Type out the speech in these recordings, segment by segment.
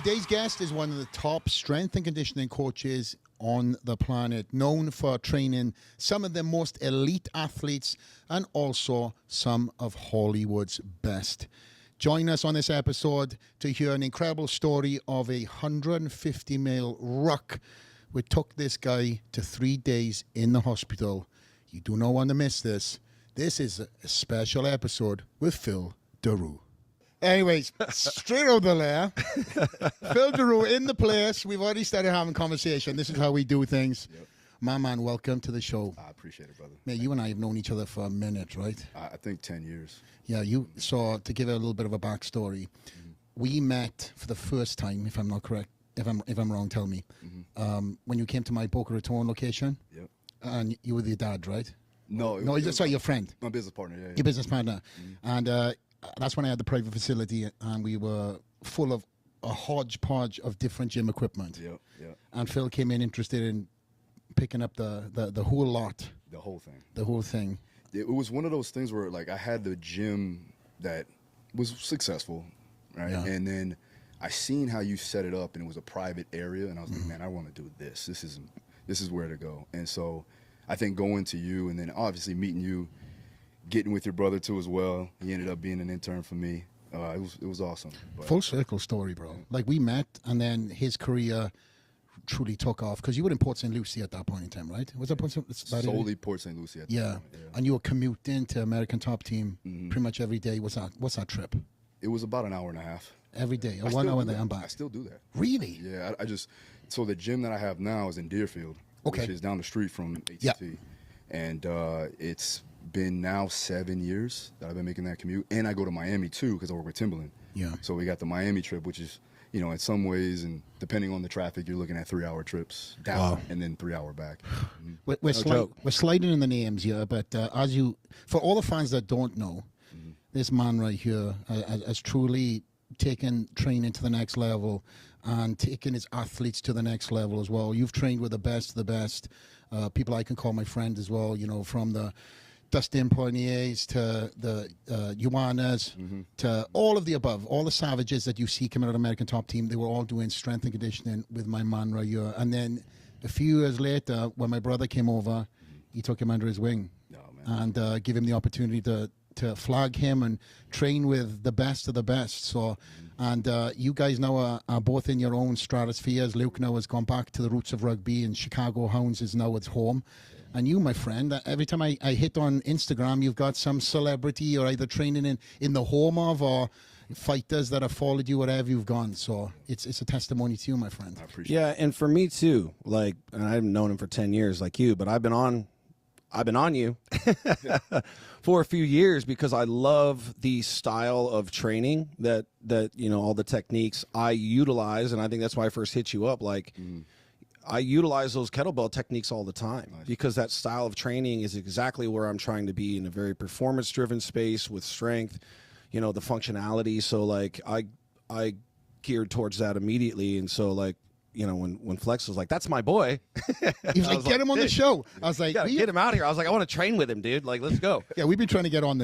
Today's guest is one of the top strength and conditioning coaches on the planet, known for training some of the most elite athletes and also some of Hollywood's best. Join us on this episode to hear an incredible story of a 150-mile ruck which took this guy to 3 days in the hospital. You do not want to miss this. This is a special episode with Phil Daru. Anyways, straight over there, Phil Daru in the place. We've already started having conversation. This is how we do things. Yep. My man, welcome to the show. I appreciate it, brother. Man, you and I have known each other for a minute, right? I think 10 years. Yeah, so to give it a little bit of a backstory, we met for the first time, if I'm not correct, if I'm wrong, tell me, when you came to my Boca Raton location. Yep. And you were your dad, right? No, sorry, your friend. My business partner, yeah. Your business partner. And that's when I had the private facility, and we were full of a hodgepodge of different gym equipment. Yeah. And Phil came in interested in picking up the whole lot. The whole thing. The whole thing. It was one of those things where, like, I had the gym that was successful, right? Yeah. And then I seen how you set it up, and it was a private area, and I was like, man, I want to do this. This is where to go. And so I think going to you, and then obviously meeting you, getting with your brother too as well. He ended up being an intern for me. It was awesome. But full circle story, bro. Like, we met, and then his career truly took off, because you were in Port St. Lucie at that point in time, right? Was that Port St. Lucie? Solely Port St. Lucie at that point. Yeah. And you were commuting to American Top Team pretty much every day. What's that trip? It was about an hour and a half. Every day, or 1 hour there and back. I still do that. Really? Yeah, so the gym that I have now is in Deerfield, which is down the street from ATT. Yeah. And it's been now 7 years that I've been making that commute. And I go to Miami too, because I work with Timberland. Yeah. So we got the Miami trip, which is, in some ways, and depending on the traffic, you're looking at 3-hour trips down and then 3 hour back. We're sliding in the names here, but for all the fans that don't know, this man right here has truly taken training to the next level and taken his athletes to the next level as well. You've trained with the best of the best, people I can call my friend as well, from the Dustin Poiriers to the Joannas to all of the above, all the savages that you see coming out of American Top Team. They were all doing strength and conditioning with my man right here. And then a few years later, when my brother came over, he took him under his wing and gave him the opportunity to flag him and train with the best of the best. So, and you guys now are both in your own stratospheres. Luke now has gone back to the roots of rugby, and Chicago Hounds is now its home. And you, my friend, every time I hit on Instagram, you've got some celebrity you're either training in the home of, or fighters that have followed you wherever you've gone. So it's a testimony to you, my friend. I appreciate it. And for me too, and I haven't known him for 10 years like you, but I've been on you for a few years, because I love the style of training that all the techniques I utilize, and I think that's why I first hit you up. I utilize those kettlebell techniques all the time, because that style of training is exactly where I'm trying to be, in a very performance-driven space with strength, the functionality. So I geared towards that immediately, and so when Flex was like, "That's my boy," he was like, "Get him on the show." I was like, "Get him out here." I was like, "I want to train with him, dude. Like, let's go." Yeah, we've been trying to get him on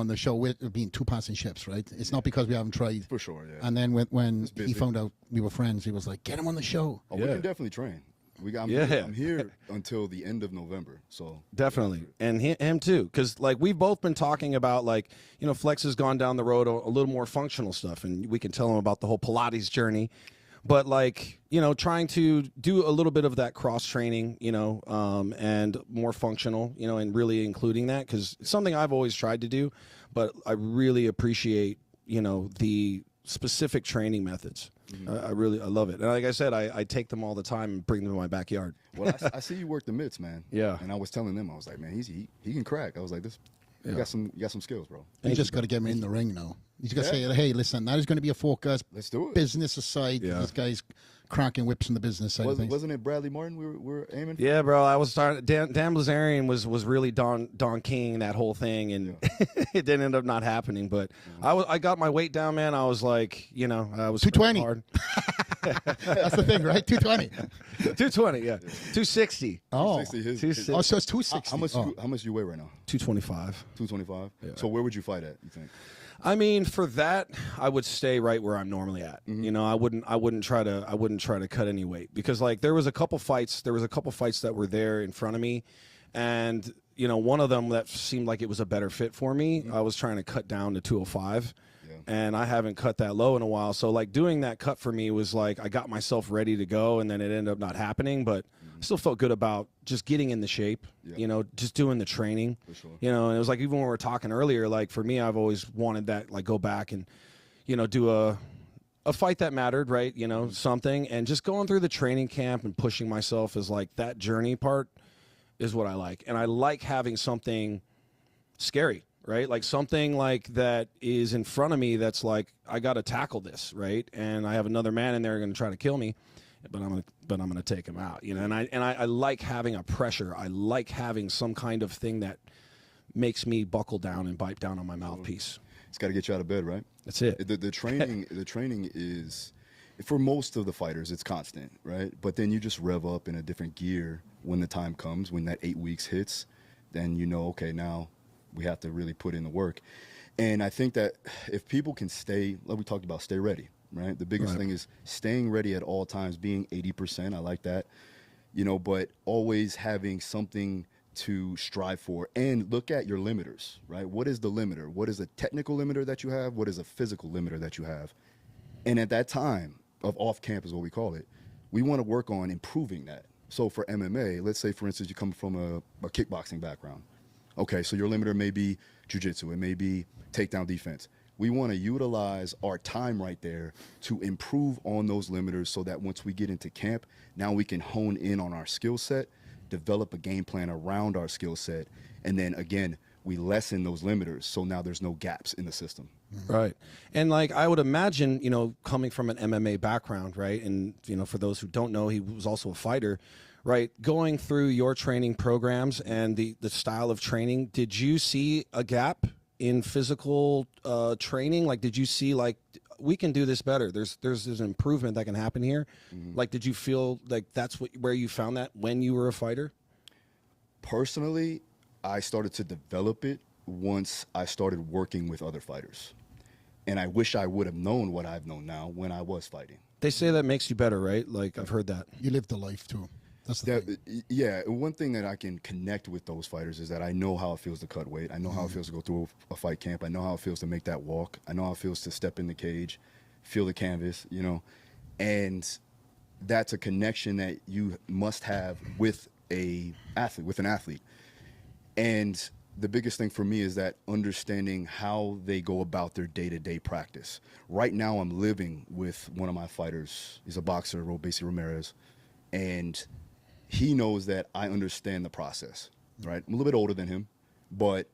the show. We're being two passing ships, right? It's not because we haven't tried. For sure, yeah. And then when he found out we were friends, he was like, "Get him on the show." Oh, we can definitely train. I'm here until the end of November, so definitely, and him too, because we've both been talking about Flex has gone down the road a little more functional stuff, and we can tell him about the whole Pilates journey. But trying to do a little bit of that cross training, and more functional, and really including that, because it's something I've always tried to do, but I really appreciate, the specific training methods. I love it. And like I said, I take them all the time and bring them to my backyard. Well, I see you work the mitts, man. Yeah. And I was telling them, I was like, man, he can crack. I was like, you got some skills, bro. You just got to get him in the ring now. You just got to say, hey, listen, that is going to be a focus. Let's do it. Business aside, this guy's cracking whips in the business side of things. Wasn't it Bradley Martin we were aiming for? Yeah, bro. I was starting. Dan Blazarian was really Don King, that whole thing, and it didn't end up not happening. But I got my weight down, man. I was like, I was 220. hard. That's the thing, right? 220. 220, yeah. 260. Oh, 260. So it's 260. How much do you weigh right now? 225. 225. Yeah. So where would you fight at, you think? I mean, for that, I would stay right where I'm normally at. You know, I wouldn't try to cut any weight, because like there was a couple fights that were there in front of me, and you know, one of them that seemed like it was a better fit for me. I was trying to cut down to 205. And I haven't cut that low in a while. So like doing that cut for me was like I got myself ready to go, and then it ended up not happening, but I still felt good about just getting in the shape, you know, just doing the training. For sure. You know, and it was like, even when we were talking earlier, like for me, I've always wanted that, like go back and, you know, do a fight that mattered, right? You know, something, and just going through the training camp and pushing myself is like that journey part is what I like. And I like having something scary, right? Like something like that is in front of me that's like, I got to tackle this, right? And I have another man in there going to try to kill me, but I'm going to take him out, you know? And I like having a pressure. I like having some kind of thing that makes me buckle down and bite down on my mouthpiece. It's got to get you out of bed, right? That's it. The training is, for most of the fighters, it's constant, right? But then you just rev up in a different gear when the time comes, when that 8 weeks hits, then you know, okay, now we have to really put in the work. And I think that if people can stay, like we talked about, stay ready, right? The biggest thing is staying ready at all times, being 80%. I like that, you know, but always having something to strive for, and look at your limiters, right? What is the limiter? What is a technical limiter that you have? What is a physical limiter that you have? And at that time of off camp is what we call it, we want to work on improving that. So for MMA, let's say, for instance, you come from a kickboxing background. Okay, so your limiter may be jiu-jitsu, it may be takedown defense. We want to utilize our time right there to improve on those limiters, so that once we get into camp, now we can hone in on our skill set, develop a game plan around our skill set, and then again, we lessen those limiters, so now there's no gaps in the system. Right. And like I would imagine, you know, coming from an MMA background, right? And, you know, for those who don't know, he was also a fighter. Right, going through your training programs and the style of training, did you see a gap in physical training? Like, did you see, like, we can do this better? There's an improvement that can happen here. Like, did you feel like that's where you found that when you were a fighter? Personally, I started to develop it once I started working with other fighters. And I wish I would have known what I've known now when I was fighting. They say that makes you better, right? Like, I've heard that. You live the life, too. That's the thing. Yeah, one thing that I can connect with those fighters is that I know how it feels to cut weight. I know how it feels to go through a fight camp. I know how it feels to make that walk. I know how it feels to step in the cage, feel the canvas, you know. And that's a connection that you must have with an athlete. And the biggest thing for me is that understanding how they go about their day-to-day practice. Right now I'm living with one of my fighters. He's a boxer, Robeisy Ramirez, and he knows that I understand the process, right? I'm a little bit older than him, but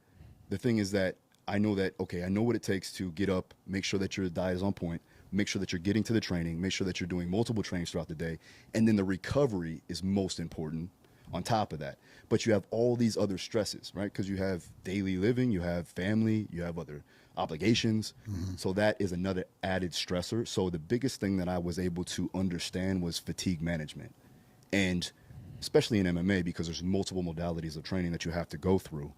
the thing is that I know that, okay, I know what it takes to get up, make sure that your diet is on point, make sure that you're getting to the training, make sure that you're doing multiple trainings throughout the day, and then the recovery is most important on top of that. But you have all these other stresses, right? Because you have daily living, you have family, you have other obligations. So that is another added stressor. So the biggest thing that I was able to understand was fatigue management. And especially in MMA, because there's multiple modalities of training that you have to go through,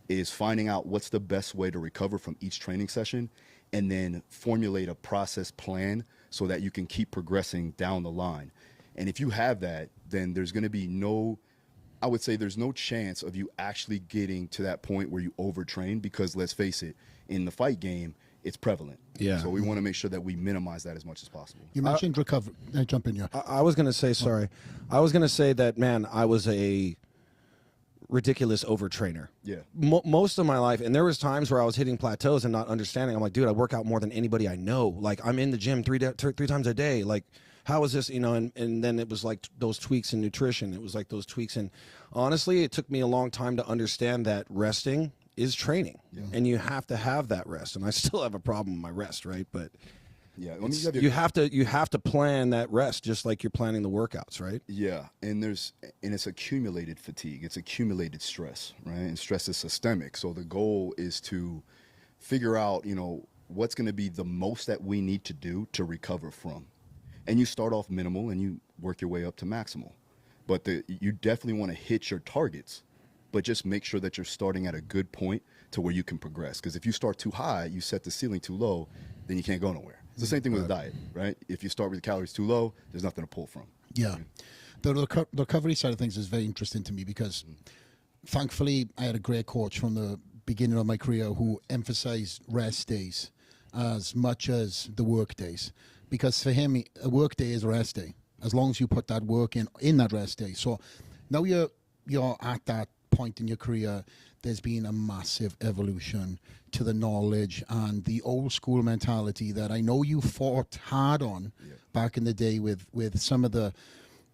is finding out what's the best way to recover from each training session, and then formulate a process plan so that you can keep progressing down the line. And if you have that, then there's going to be there's no chance of you actually getting to that point where you overtrain, because let's face it, in the fight game, it's prevalent. Yeah. So we want to make sure that we minimize that as much as possible. You mentioned recovery. Jump in here. I was going to say, sorry. I was going to say that, man, I was a ridiculous overtrainer. Yeah. Most of my life, and there was times where I was hitting plateaus and not understanding. I'm like, dude, I work out more than anybody I know. Like, I'm in the gym three times a day. Like, how is this, you know? And then it was like those tweaks in nutrition. It was like those tweaks. And honestly, it took me a long time to understand that resting is training, and you have to have that rest. And I still have a problem with my rest, right? But yeah, you have to plan that rest just like you're planning the workouts, right? Yeah, and it's accumulated fatigue, it's accumulated stress, right? And stress is systemic. So the goal is to figure out, you know, what's going to be the most that we need to do to recover from. And you start off minimal and you work your way up to maximal. But you definitely want to hit your targets. but just make sure that you're starting at a good point to where you can progress. Because if you start too high, you set the ceiling too low, then you can't go nowhere. It's the same thing with a diet, right? If you start with the calories too low, there's nothing to pull from. Yeah. The recovery side of things is very interesting to me because thankfully I had a great coach from the beginning of my career who emphasized rest days as much as the work days. Because for him, a work day is a rest day, as long as you put that work in that rest day. So now you're at that point in your career, there's been a massive evolution to the knowledge and the old school mentality that I know you fought hard on back in the day with some of the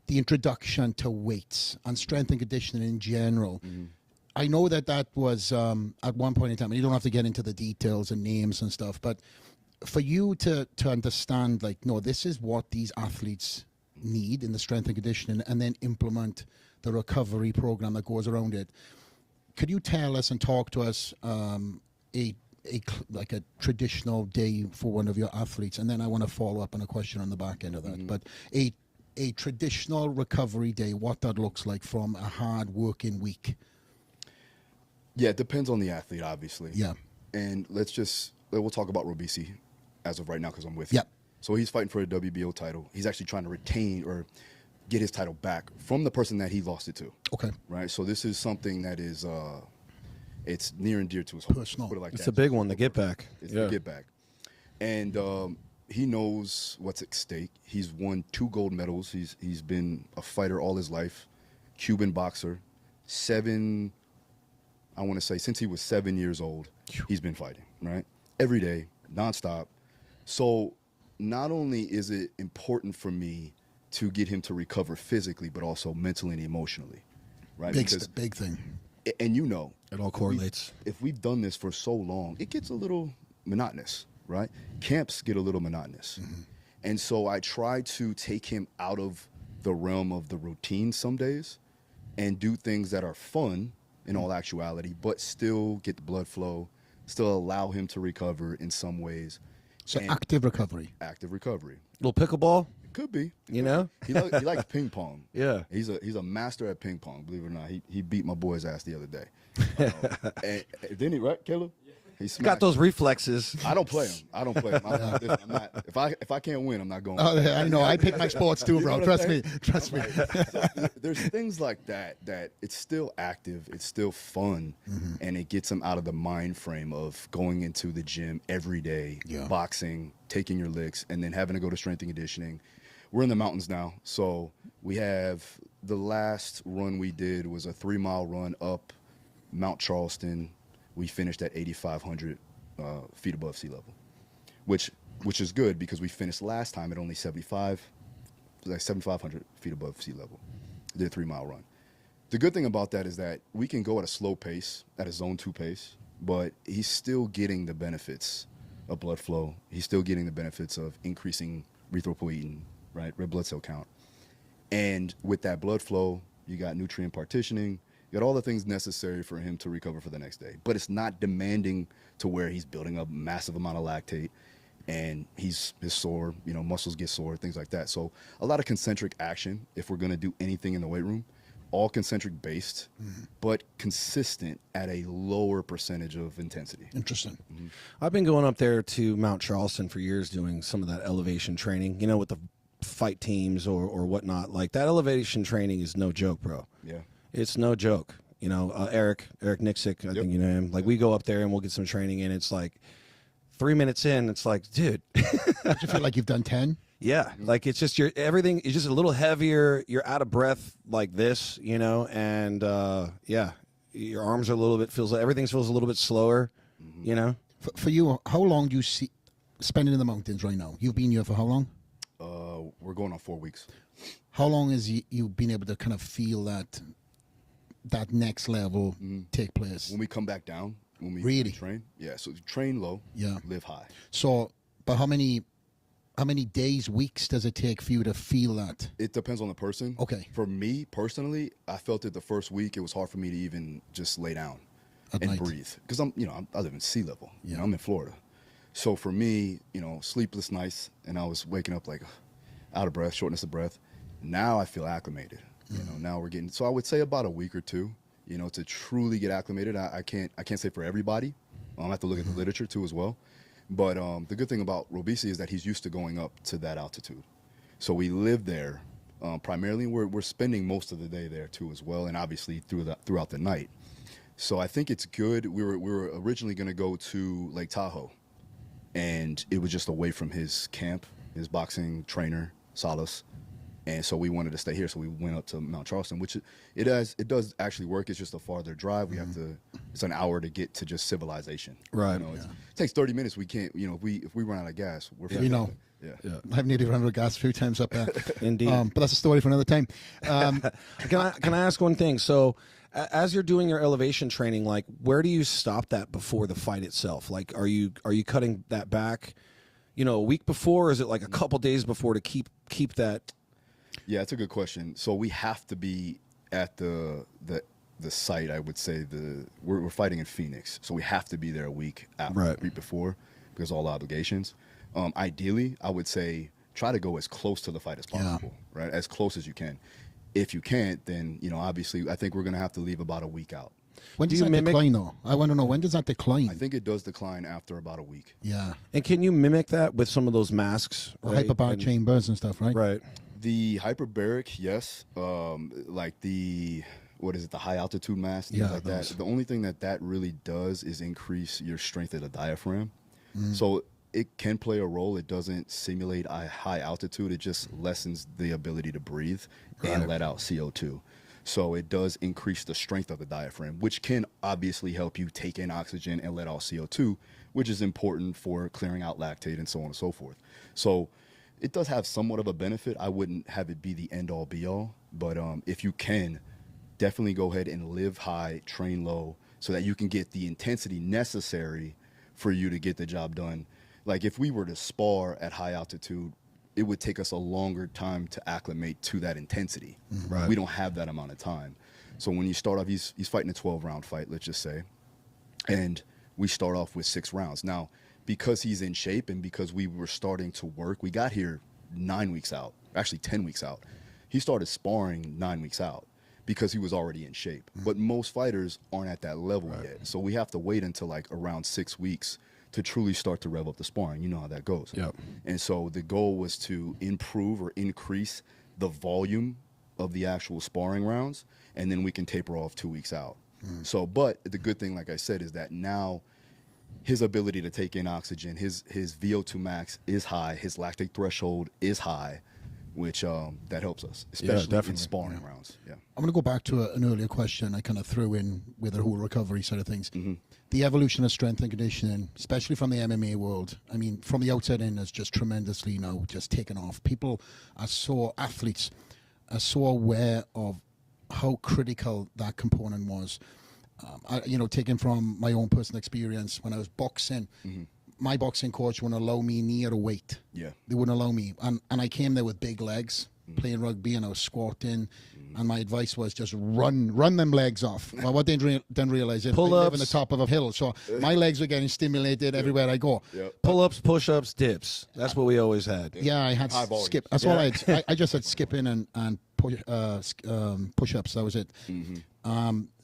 introduction to weights and strength and conditioning in general. I know that was at one point in time, and you don't have to get into the details and names and stuff, but for you to understand, like, no, this is what these athletes need in the strength and conditioning, and then implement the recovery program that goes around it. Could you tell us and talk to us like a traditional day for one of your athletes? And then I want to follow up on a question on the back end of that. But a traditional recovery day, what that looks like from a hard working week. Yeah, it depends on the athlete, obviously. Yeah. And we'll talk about Robisi as of right now because I'm with you. So he's fighting for a WBO title. He's actually trying to retain or get his title back from the person that he lost it to. Okay. Right? So this is something that is, it's near and dear to his heart. Personal. Put it like It's that. a big one, the get back. It's the get back. And he knows what's at stake. He's won 2 gold medals. He's been a fighter all his life, Cuban boxer. I want to say since he was 7 years old, he's been fighting, right? Every day, nonstop. So not only is it important for me to get him to recover physically, but also mentally and emotionally, right? Big thing. And you know, It all correlates. if we've done this for so long, it gets a little monotonous, right? Camps get a little monotonous. And so I try to take him out of the realm of the routine some days and do things that are fun in all actuality, but still get the blood flow, still allow him to recover in some ways. So active recovery. Active recovery. Little pickleball, It could be. you know? He likes ping pong. Yeah. He's a master at ping pong, believe it or not. He beat my boy's ass the other day. And didn't he, right, Caleb? He Got those reflexes. I don't play him. I'm not, if I can't win, I'm not going. Oh, I know. I pick my sports too, bro. Trust me. Trust me. So there's things like that it's still active, it's still fun, and it gets him out of the mind frame of going into the gym every day, boxing, taking your licks, and then having to go to strength and conditioning. We're in the mountains now, so we have the last run we did was a 3-mile run up Mount Charleston. We finished at 8,500 feet above sea level, which is good because we finished last time at only 7,500 feet above sea level. Did a 3-mile run. The good thing about that is that we can go at a slow pace, at a zone 2 pace, but he's still getting the benefits of blood flow. He's still getting the benefits of increasing erythropoietin, right, red blood cell count. And with that blood flow, you got nutrient partitioning. You got all the things necessary for him to recover for the next day. But it's not demanding to where he's building up a massive amount of lactate and he's sore, muscles get sore, things like that. So a lot of concentric action if we're going to do anything in the weight room, all concentric based, but consistent at a lower percentage of intensity. Interesting. I've been going up there to Mount Charleston for years doing some of that elevation training, with the fight teams or whatnot. Like that elevation training is no joke, bro. Yeah. It's no joke. Eric Nixick, I think you know him. Like we go up there and we'll get some training in. It's like 3 minutes in, it's like, dude. Don't you feel like you've done 10? Yeah. Like it's just everything is just a little heavier. You're out of breath like this, and your arms are everything feels a little bit slower, For you, how long do you spend in the mountains right now? You've been here for how long? We're going on 4 weeks. How long has you been able to kind of feel that next level take place? When we come back down, when we really train, so train low, live high. So, but how many days, weeks does it take for you to feel that? It depends on the person. Okay. For me personally, I felt it the first week. It was hard for me to even just lay down at and night. Breathe because I live in sea level. I'm in Florida, so for me, sleepless nights, and I was waking up like out of breath, shortness of breath. Now I feel acclimated. Now we're getting, so I would say about a week or two, you know, to truly get acclimated. I can't say for everybody. I have to look at the literature too as well. But the good thing about Robeisy is that he's used to going up to that altitude. So we live there primarily. We're spending most of the day there too as well, and obviously throughout the night. So I think it's good. We were originally going to go to Lake Tahoe, and it was just away from his camp, his boxing trainer, Salas. And so we wanted to stay here, so we went up to Mount Charleston, which it does actually work. It's just a farther drive. We have to. It's an hour to get to just civilization. Right. You know, it takes 30 minutes. We can't. You know, if we run out of gas, we're. You know. Yeah. I've nearly run out of gas a few times up there. Indeed. But that's a story for another time. Can I ask one thing? So, as you're doing your elevation training, like, where do you stop that before the fight itself? Like, are you cutting that back, you know, a week before, or is it like a couple days before to keep that? Yeah, that's a good question. So we have to be at the site. I would say we're fighting in Phoenix, so we have to be there a week before because of all obligations. Ideally, I would say try to go as close to the fight as possible, right? As close as you can. If you can't, then, you know, obviously, I think we're going to have to leave about a week out. When does that decline, though? I want to know, when does that decline? I think it does decline after about a week. Yeah. And can you mimic that with some of those masks? Right? Hyperbaric chambers and stuff, right? Right. The hyperbaric, yes. Like the high altitude mask, things like that. The only thing that really does is increase your strength of the diaphragm. So it can play a role. It doesn't simulate a high altitude. It just lessens the ability to breathe and let out CO2. So it does increase the strength of the diaphragm, which can obviously help you take in oxygen and let out CO2, which is important for clearing out lactate and so on and so forth. So it does have somewhat of a benefit. I wouldn't have it be the end-all, be-all. But if you can, definitely go ahead and live high, train low, so that you can get the intensity necessary for you to get the job done. Like, if we were to spar at high altitude, it would take us a longer time to acclimate to that intensity. Right. We don't have that amount of time. So when you start off, he's fighting a 12-round fight, let's just say, and we start off with 6 rounds. Now, because he's in shape and because we were starting to work, we got here 9 weeks out, actually 10 weeks out. He started sparring 9 weeks out because he was already in shape. But most fighters aren't at that level yet. So we have to wait until like around 6 weeks to truly start to rev up the sparring. You know how that goes. Yep. And so the goal was to improve or increase the volume of the actual sparring rounds, and then we can taper off 2 weeks out. So, but the good thing, like I said, is that now his ability to take in oxygen, his VO2 max is high, his lactate threshold is high, which that helps us, especially in sparring rounds. Yeah. I'm going to go back to an earlier question I kind of threw in with the whole recovery side of things. The evolution of strength and conditioning, especially from the MMA world, I mean, from the outside in, is just tremendously now just taken off. Athletes are so aware of how critical that component was. Taken from my own personal experience, when I was boxing, my boxing coach wouldn't allow me near a weight. Yeah. They wouldn't allow me. And I came there with big legs, playing rugby, and I was squatting. And my advice was just run them legs off. Well, what they didn't realize is I live on the top of a hill. So my legs were getting stimulated everywhere I go. Pull-ups, push-ups, dips. That's what we always had. Yeah, I had skip. That's all I had. I just had skipping and push-ups. That was it.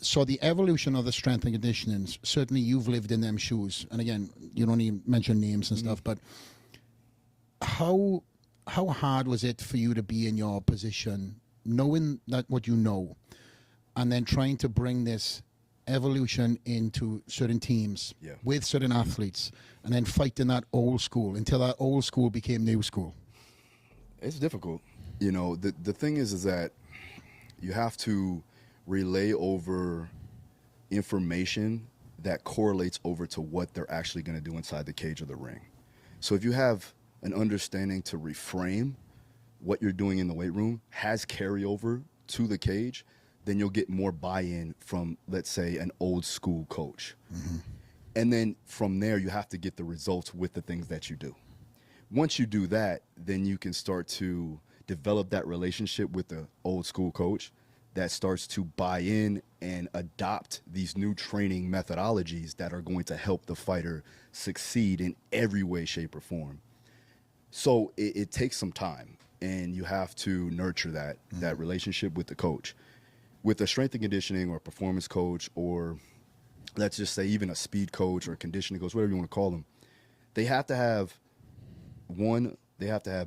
So the evolution of the strength and conditioning, certainly you've lived in them shoes. And again, you don't even mention names and stuff, but how hard was it for you to be in your position, knowing that what you know, and then trying to bring this evolution into certain teams with certain athletes, and then fighting that old school until that old school became new school? It's difficult. You know, the thing is that you have to relay over information that correlates over to what they're actually going to do inside the cage or the ring. So if you have an understanding to reframe what you're doing in the weight room has carryover to the cage, then you'll get more buy-in from, let's say, an old school coach. And then from there, you have to get the results with the things that you do. Once you do that, then you can start to develop that relationship with the old school coach that starts to buy in and adopt these new training methodologies that are going to help the fighter succeed in every way, shape, or form. So it takes some time, and you have to nurture that relationship with the coach. with a strength and conditioning or performance coach, or let's just say even a speed coach or conditioning coach, whatever you want to call them, they have to have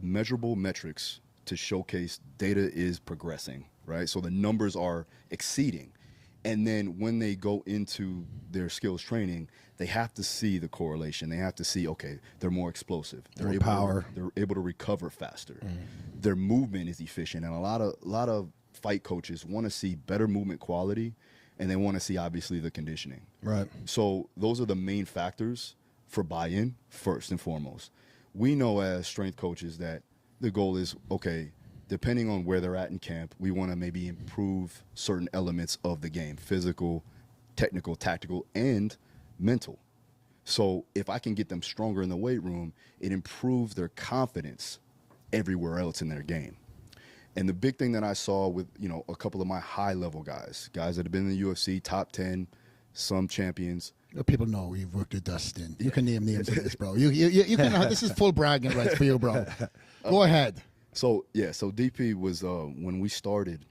measurable metrics to showcase data is progressing, right? So the numbers are exceeding. And then when they go into their skills training, they have to see the correlation. They have to see, okay, they're more explosive. They're able to recover faster. Their movement is efficient. And a lot of fight coaches want to see better movement quality, and they want to see, obviously, the conditioning. Right. So those are the main factors for buy-in, first and foremost. We know as strength coaches that the goal is, okay, depending on where they're at in camp, we want to maybe improve certain elements of the game: physical, technical, tactical, and mental. So if I can get them stronger in the weight room, it improves their confidence everywhere else in their game. And the big thing that I saw with, a couple of my high-level guys that have been in the UFC, top 10, some champions. People know you've worked with Dustin. You can name names of this, bro. You can. This is full bragging rights for you, bro. Go ahead. So DP was, when we started,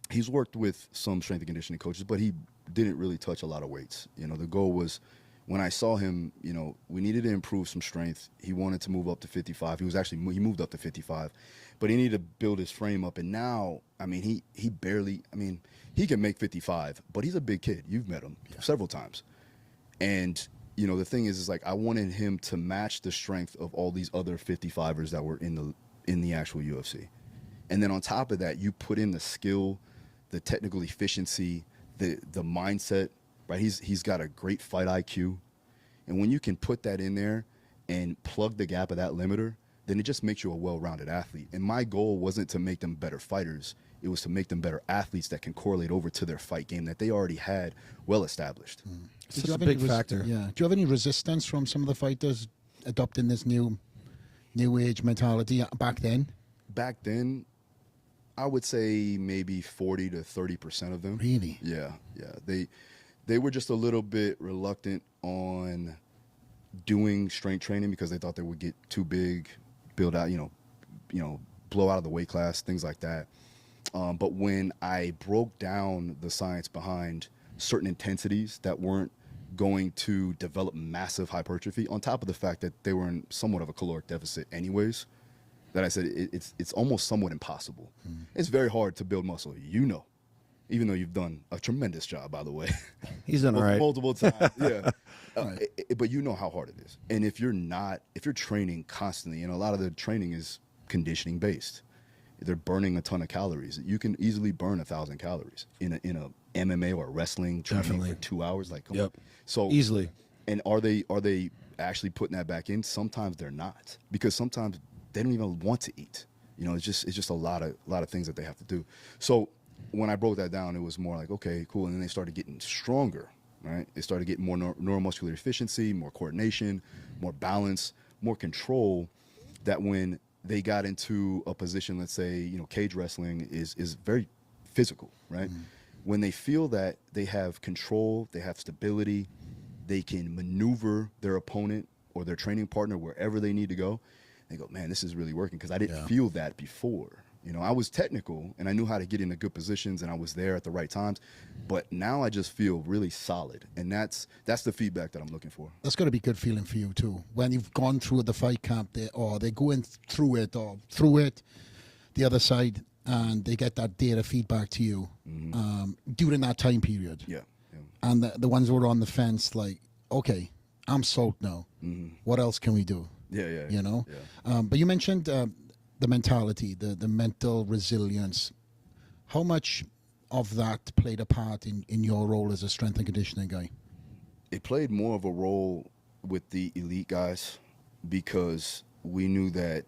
he's worked with some strength and conditioning coaches, but he didn't really touch a lot of weights. The goal was, when I saw him, we needed to improve some strength. He wanted to move up to 55. He moved up to 55, but he needed to build his frame up. And now, he can make 55, but he's a big kid. You've met him several times. And, the thing is like, I wanted him to match the strength of all these other 55ers that were in the actual UFC. And then on top of that, you put in the skill, the technical efficiency, the mindset, right? He's got a great fight IQ. And when you can put that in there and plug the gap of that limiter, then it just makes you a well-rounded athlete. And my goal wasn't to make them better fighters. It was to make them better athletes that can correlate over to their fight game that they already had well established. It's a big factor. Yeah. Do you have any resistance from some of the fighters adopting this new age mentality back then? Back then, I would say maybe 40 to 30% of them. Really? Yeah. They were just a little bit reluctant on doing strength training because they thought they would get too big, build out, blow out of the weight class, things like that. But when I broke down the science behind certain intensities that weren't going to develop massive hypertrophy, on top of the fact that they were in somewhat of a caloric deficit anyways, that I said it's almost somewhat impossible. It's very hard to build muscle, even though you've done a tremendous job, by the way. He's done all right. Multiple times, yeah. But you know how hard it is. And if you're training constantly, and a lot of the training is conditioning based, they're burning a ton of calories. You can easily burn 1,000 calories in a MMA or wrestling training for 2 hours. Like, come on. So easily. And are they actually putting that back in? Sometimes they're not, because sometimes they don't even want to eat. It's just a lot of things that they have to do. So when I broke that down, it was more like, okay, cool. And then they started getting stronger, right? They started getting more neuromuscular efficiency, more coordination, more balance, more control, that when they got into a position, let's say, cage wrestling is very physical, right? When they feel that they have control, they have stability, they can maneuver their opponent or their training partner wherever they need to go, they go, man, this is really working, because I didn't feel that before. I was technical and I knew how to get into good positions and I was there at the right times, but now I just feel really solid, and that's the feedback that I'm looking for. That's got to be good feeling for you too. When you've gone through the fight camp, they're going through it the other side, and they get that data feedback to you during that time period. Yeah. And the ones who are on the fence, like, okay, I'm sold now. What else can we do? Yeah. But you mentioned the mentality, the mental resilience. How much of that played a part in your role as a strength and conditioning guy? It played more of a role with the elite guys, because we knew that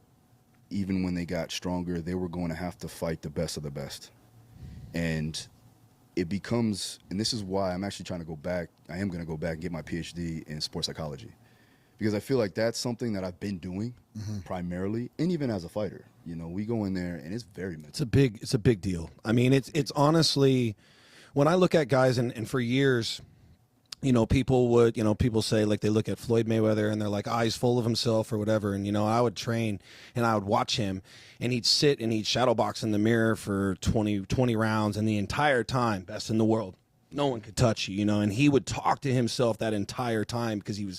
even when they got stronger, they were going to have to fight the best of the best. And it becomes, and this is why I'm actually trying to go back, I am going to go back and get my PhD in sports psychology, because I feel like that's something that I've been doing primarily, and even as a fighter. We go in there and it's very mental. It's a big deal. I mean, it's honestly, when I look at guys, and for years, people say, like, they look at Floyd Mayweather and they're like, he's full of himself or whatever. And, I would train and I would watch him, and he'd sit and he'd shadow box in the mirror for 20 rounds, and the entire time, best in the world. No one could touch you, and he would talk to himself that entire time because he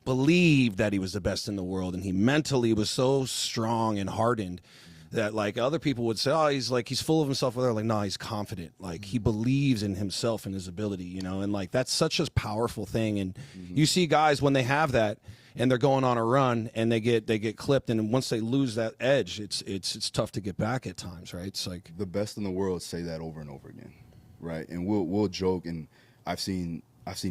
believed that he was the best in the world, and he mentally was so strong and hardened that, like, other people would say, he's full of himself. They're like, no, he's confident. Like, he believes in himself and his ability, and, like, that's such a powerful thing. And you see guys when they have that and they're going on a run and they get clipped, and once they lose that edge, it's tough to get back at times, right? It's like the best in the world say that over and over again, right? And we'll joke, and I've seen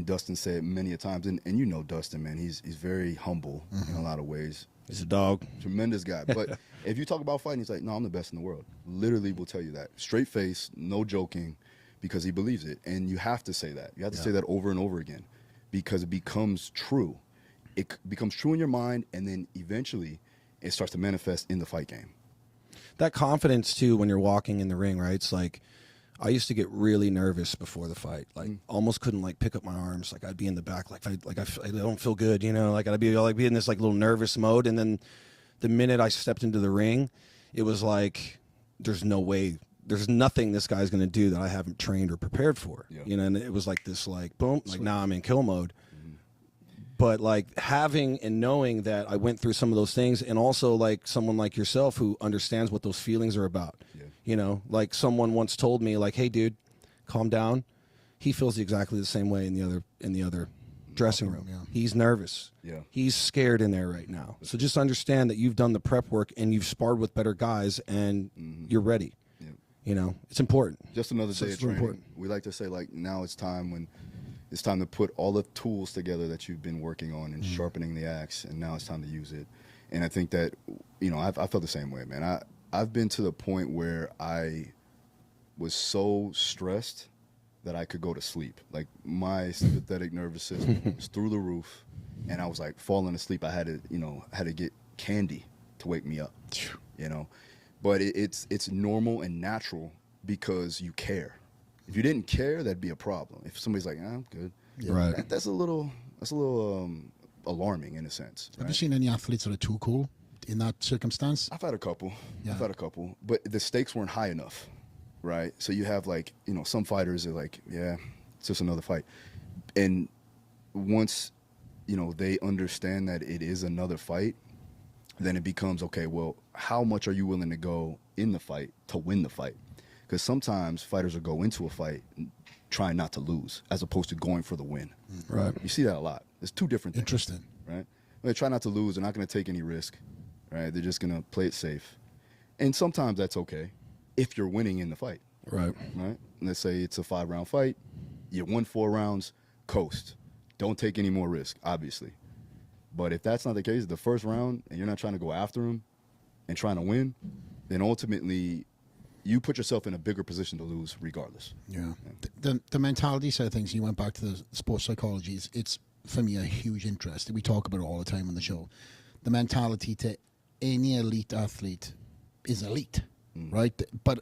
Dustin say it many a times, and Dustin, man, he's very humble in a lot of ways. He's a dog. Tremendous guy. But if you talk about fighting, he's like, no, I'm the best in the world. Literally will tell you that. Straight face, no joking, because he believes it. And you have to say that. You have to say that over and over again because it becomes true. It becomes true in your mind, and then eventually it starts to manifest in the fight game. That confidence, too, when you're walking in the ring, right? It's like, I used to get really nervous before the fight, like almost couldn't like pick up my arms. Like I'd be in the back, I don't feel good, like I'd be in this like little nervous mode. And then the minute I stepped into the ring, it was like, there's no way, there's nothing this guy's going to do that I haven't trained or prepared for, and it was like this, like, boom, like now I'm in kill mode. But like having and knowing that I went through some of those things, and also like someone like yourself who understands what those feelings are about. Like someone once told me, like, hey dude, calm down. He feels exactly the same way in the other dressing room. He's nervous. He's scared in there right now. So just understand that you've done the prep work and you've sparred with better guys and you're ready. It's important. Just another day of training. Important. We like to say, like, now it's time to put all the tools together that you've been working on and sharpening the axe, and now it's time to use it. And I think that, I felt the same way, man. I've been to the point where I was so stressed that I could go to sleep. Like, my sympathetic nervous system was through the roof, and I was like falling asleep. I had to get candy to wake me up, But it's normal and natural because you care. If you didn't care, that'd be a problem. If somebody's like, I'm good, right? That's a little alarming in a sense. Have you seen any athletes that are too cool in that circumstance? I've had a couple, but the stakes weren't high enough, right? So you have, like, some fighters are like, it's just another fight, and once they understand that it is another fight, then it becomes, okay, well, how much are you willing to go in the fight to win the fight? Because sometimes fighters will go into a fight trying not to lose, as opposed to going for the win. Right. You see that a lot. There's two different things. Interesting. Right? They try not to lose. They're not going to take any risk. Right? They're just going to play it safe. And sometimes that's okay if you're winning in the fight. Right. Right? Let's say it's a 5-round fight. You won 4 rounds, coast. Don't take any more risk, obviously. But if that's not the case, the first round, and you're not trying to go after him and trying to win, then ultimately you put yourself in a bigger position to lose regardless. The mentality side of things, you went back to the sports psychology, it's for me a huge interest. We talk about it all the time on the show. The mentality to any elite athlete is elite, right? But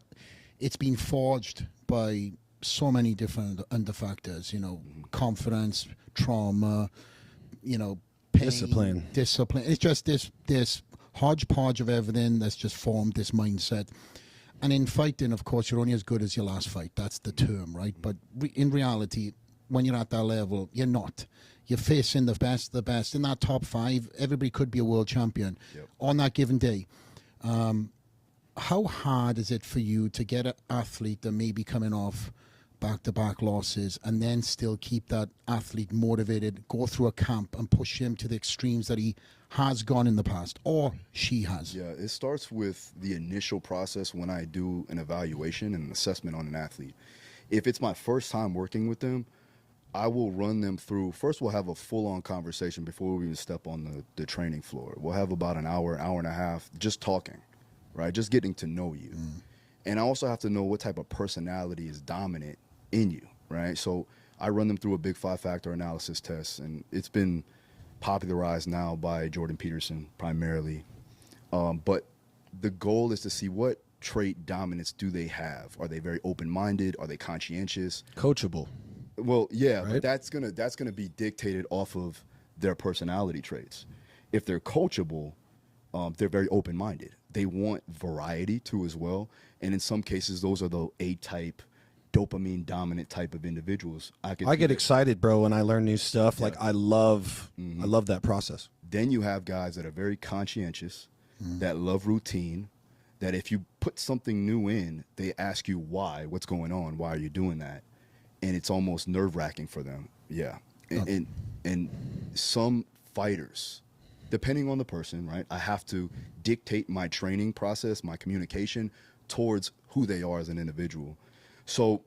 it's been forged by so many different factors, confidence, trauma, pain, discipline. It's just this hodgepodge of everything that's just formed this mindset. And in fighting, of course, you're only as good as your last fight. That's the term, right? But in reality, when you're at that level, you're not. You're facing the best. In that top 5, everybody could be a world champion on that given day. How hard is it for you to get an athlete that may be coming off back-to-back losses and then still keep that athlete motivated, go through a camp and push him to the extremes that he has gone in the past, or she has? Yeah, it starts with the initial process when I do an evaluation and an assessment on an athlete. If it's my first time working with them, I will run them through. First, we'll have a full-on conversation before we even step on the training floor. We'll have about an hour and a half just talking, right? Just getting to know you. And I also have to know what type of personality is dominant in you, right? So I run them through a big 5-factor analysis test, and it's been popularized now by Jordan Peterson primarily. But the goal is to see what trait dominance do they have. Are they very open-minded? Are they conscientious? Coachable. Well, yeah, right? but that's gonna be dictated off of their personality traits. If they're coachable, they're very open-minded. They want variety too as well, and in some cases, those are the A-type, dopamine dominant type of individuals. I get excited, bro, when I learn new stuff. Yeah. Like I love that process. Then you have guys that are very conscientious, that love routine, that if you put something new in, they ask you why, what's going on, why are you doing that? And it's almost nerve-wracking for them. Yeah. And some fighters, depending on the person, right, I have to dictate my training process, my communication towards who they are as an individual. So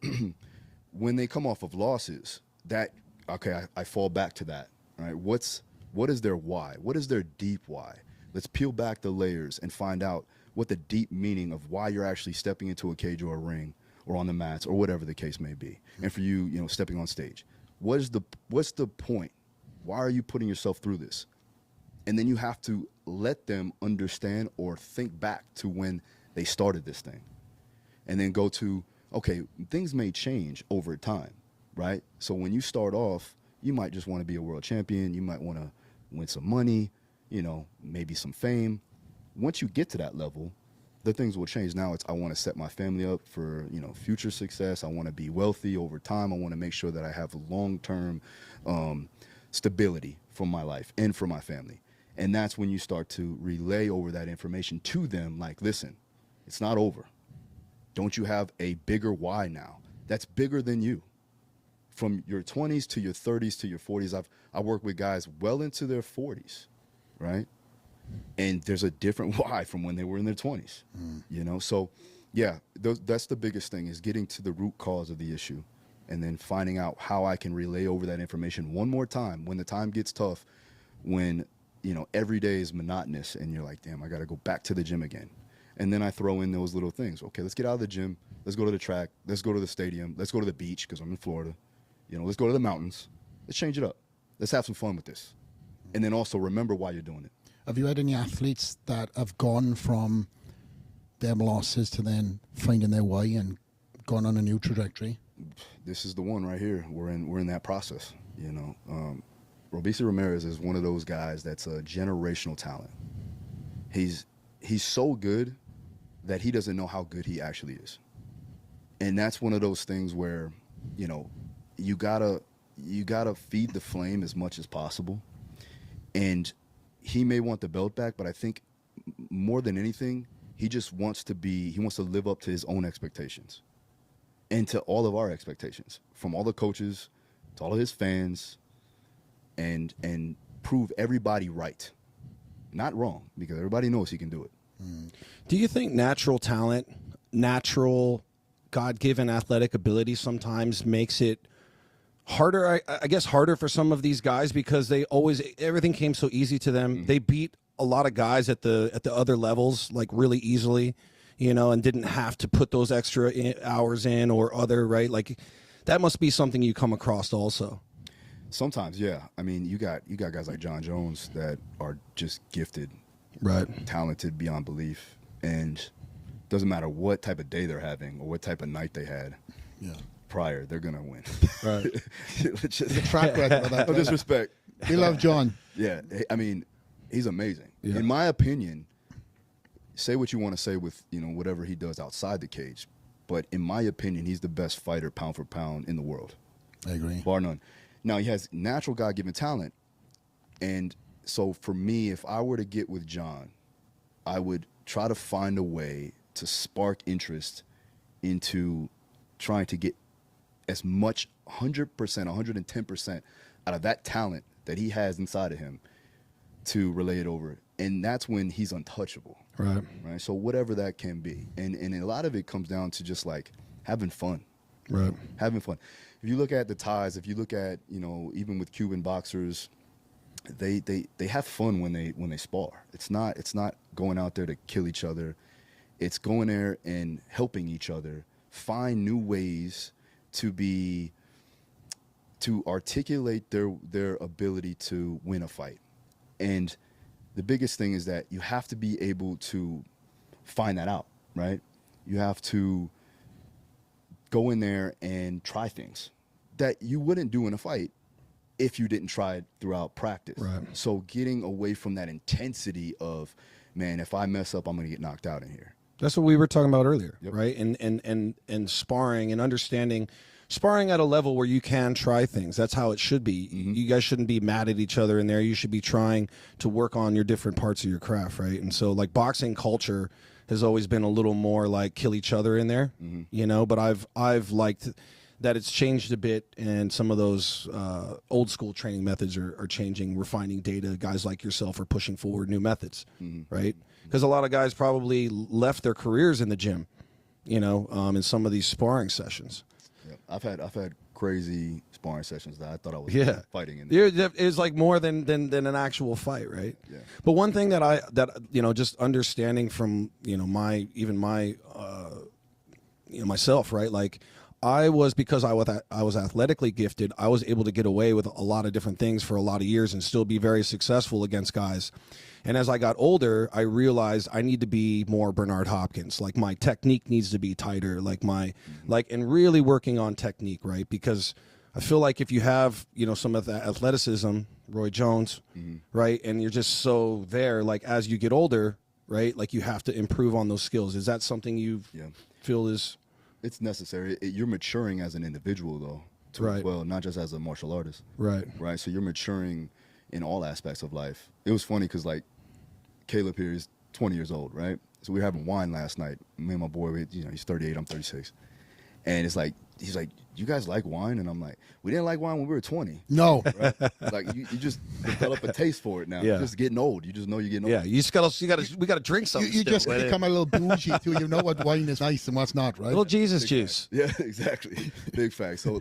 when they come off of losses, I fall back to that, right? What is their why? What is their deep why? Let's peel back the layers and find out what the deep meaning of why you're actually stepping into a cage or a ring or on the mats or whatever the case may be. And for you, stepping on stage, what's the point? Why are you putting yourself through this? And then you have to let them understand or think back to when they started this thing. And then go to, okay, things may change over time, right? So when you start off, you might just want to be a world champion. You might want to win some money, maybe some fame. Once you get to that level, the things will change. Now I want to set my family up for, future success. I want to be wealthy over time. I want to make sure that I have long-term stability for my life and for my family. And that's when you start to relay over that information to them. Like, listen, it's not over. Don't you have a bigger why now? That's bigger than you. From your 20s to your 30s to your 40s, I work with guys well into their 40s, right? And there's a different why from when they were in their 20s, So, yeah, that's the biggest thing, is getting to the root cause of the issue and then finding out how I can relay over that information one more time when the time gets tough, when, every day is monotonous and you're like, damn, I got to go back to the gym again. And then I throw in those little things. Okay, let's get out of the gym. Let's go to the track. Let's go to the stadium. Let's go to the beach because I'm in Florida. Let's go to the mountains. Let's change it up. Let's have some fun with this. And then also remember why you're doing it. Have you had any athletes that have gone from them losses to then finding their way and gone on a new trajectory? This is the one right here. We're in that process. Robeisy Ramirez is one of those guys that's a generational talent. He's so good that he doesn't know how good he actually is. And that's one of those things where, you gotta feed the flame as much as possible. And he may want the belt back, but I think more than anything, he wants to live up to his own expectations and to all of our expectations, from all the coaches to all of his fans, and prove everybody right, not wrong, because everybody knows he can do it. Do you think natural talent, natural God-given athletic ability sometimes makes it harder, I guess harder for some of these guys, because everything came so easy to them. They beat a lot of guys at the other levels like really easily, and didn't have to put those extra hours in or other, right? Like that must be something you come across also. Sometimes, yeah. I mean, you got guys like John Jones that are just gifted, right, talented beyond belief, and doesn't matter what type of day they're having or what type of night they had. Yeah. Prior, they're gonna win. Right. The track record of that. No disrespect. We love John. Yeah, I mean, he's amazing. Yeah. In my opinion, say what you want to say with whatever he does outside the cage, but in my opinion, he's the best fighter pound for pound in the world. I agree. Bar none. Now he has natural God-given talent, and so for me, if I were to get with John, I would try to find a way to spark interest into trying to get as much 100%, 110% out of that talent that he has inside of him to relay it over. And that's when he's untouchable. Right. Right. So whatever that can be. And a lot of it comes down to just like having fun. Right. Having fun. If you look at the ties, if you look at, even with Cuban boxers, they have fun when they spar. It's not going out there to kill each other. It's going there and helping each other find new ways to articulate their ability to win a fight. And the biggest thing is that you have to be able to find that out, right? You have to go in there and try things. that you wouldn't do in a fight if you didn't try it throughout practice. Right. So getting away from that intensity of, man, if I mess up, I'm going to get knocked out in here. That's what we were talking about earlier, Yep. right? And sparring and understanding, sparring at a level where you can try things. That's how it should be. You guys shouldn't be mad at each other in there. You should be trying to work on your different parts of your craft, right? And so, like, boxing culture has always been a little more like kill each other in there, you know. But I've liked that it's changed a bit, and some of those old school training methods are changing, refining data. Guys like yourself are pushing forward new methods, right? Because a lot of guys probably left their careers in the gym, you know, in some of these sparring sessions. Yeah. I've had crazy sparring sessions that I thought I was fighting in. It's like more than an actual fight, right? Yeah. But one thing that you know, just understanding from, you know, myself, right? Like, because I was athletically gifted, I was able to get away with a lot of different things for a lot of years and still be very successful against guys. And as I got older, I realized I need to be more Bernard Hopkins. Like, my technique needs to be tighter, and really working on technique, right? Because I feel like if you have, you know, some of that athleticism, Roy Jones, right? And you're just so there, like, as you get older, right? Like, you have to improve on those skills. Is that something you feel is... It's necessary. You're maturing as an individual, though, too, right. as well, not just as a martial artist. Right. Right. So you're maturing in all aspects of life. It was funny because, like, Caleb here is 20 years old, right? So we were having wine last night. Me and my boy, you know, he's 38, I'm 36. And it's like, he's like, you guys like wine? And I'm like, we didn't like wine when we were 20. No. Right? Like, you just develop a taste for it now. Yeah. You're just getting old. You just know you're getting old. Yeah, we gotta drink something. You still, just right? become a little bougie too. You know what wine is nice and what's not, right? Little Jesus Big juice. fact. Yeah, exactly. Big fact. So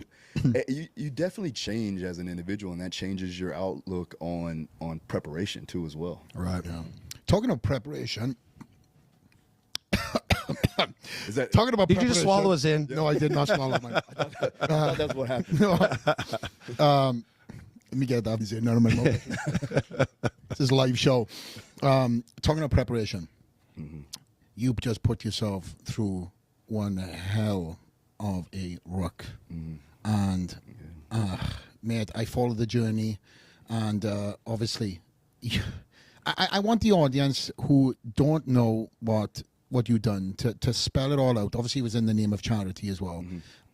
you definitely change as an individual, and that changes your outlook on preparation too as well. Right. Yeah. Talking of preparation. Is that Talking about Did you just swallow us in? No, I did not swallow mine. I thought that's what happened. No. Let me get that in out of my mouth. This is a live show. Talking of preparation. You just put yourself through one hell of a ruck. And, mate, I followed the journey. And obviously, I want the audience who don't know what you've done to spell it all out. Obviously, it was in the name of charity as well.